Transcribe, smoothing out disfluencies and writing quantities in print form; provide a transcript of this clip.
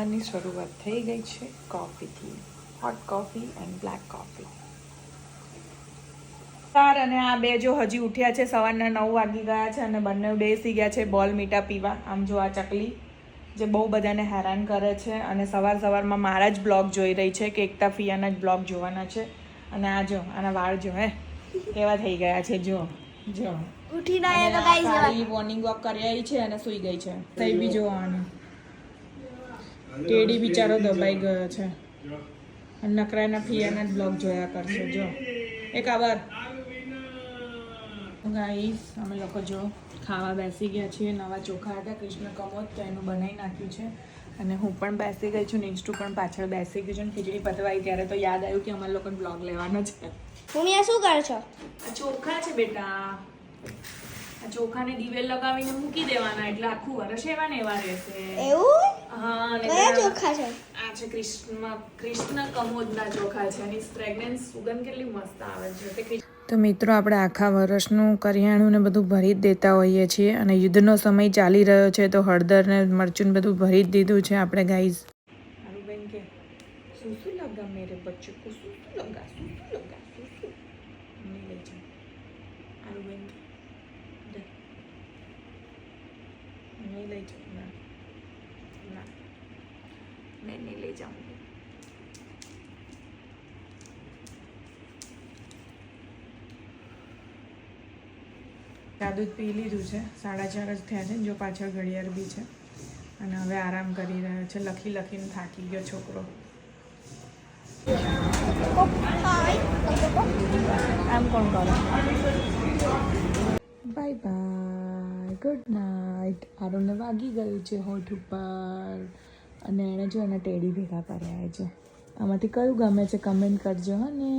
સવારની શરૂઆત થઈ ગઈ છે કોફીથી. Hot coffee and black coffee. અને આ બે જો હજી ઉઠ્યા છે, સવારના 9 વાગી ગયા છે અને બંને બેસી ગયા છે બોલ મીઠા પીવા. આમ જો આ ચકલી જે બહુ બધાને હેરાન કરે છે અને સવારમાં મારા જ બ્લોગ જોઈ રહી છે કે એકતા ફિયાના જ બ્લોગ જોવાના છે. અને આ જો આના વાળ જો કેવા થઈ ગયા છે. જો ઉઠી ના તો ગાઈસ સારી મોર્નિંગ વોક કરી આવી છે અને સૂઈ ગઈ છે. તઈ બી જોવાનું ટેડી બિચારો દબાઈ ગયો છે અને નકરાના ફિયાના જ બ્લોગ જોયા કરશે. જો એક આવાર ગાઈસ અમે લોકો જો ખાવા બેસી ગયા છીએ. નવા ચોખા હતા કૃષ્ણ કમોદ, તો એનું બનાવી નાખ્યું છે અને હું પણ બેસી ગઈ છું. નીચું પણ પાછળ બેસી ગયું છે અને ખીચડી પતવાઈ ત્યારે તો યાદ આવ્યું કે અમારે લોકોને બ્લોગ લેવાનો છે. ભૂમિયા શું કરે છો? આ ચોખા છે બેટા. આ ચોખાને દિવેલ લગાવીને મૂકી દેવાના એટલે આખું વર્ષ એવા ને એવા રહેશે. એવું? હા. કયા ચોખા છે? આ છે કૃષ્ણ કમોદના ચોખા છે. એની ફ્રેગ્રન્સ સુગંધ કેટલી મસ્ત આવે છે. તો મિત્રો આપણે આખા વર્ષનું કરિયાણું ને બધું ભરી જ દેતા હોઈએ છીએ અને યુદ્ધનો સમય ચાલી રહ્યો છે તો હળદર ને મરચું બધું ભરી જ દીધું છે આપણે ગાઈઝ. આરુબેન કે શું લગા મેરે બચ્ચો કો શું લગા નહીં લઈ જાઓ. આરુબેન કે નહીં લઈ જાઓ. ના મેં નહીં લઈ જાઉં. દૂધ પી લીધું છે. 4:30 જ થયા છે. જો પાછળ ઘડિયાળ બી છે અને હવે આરામ કરી રહ્યો છે. લખીને થાકી ગયો છોકરો. આમ કોણ કરે? Bye bye, good night. આરોને વાગી ગયું છે હોઠ ઉપર અને એણે જો એના ટેડી ભેગા કર્યા છે. આમાંથી કયું ગમે છે કમેન્ટ કરજો. અને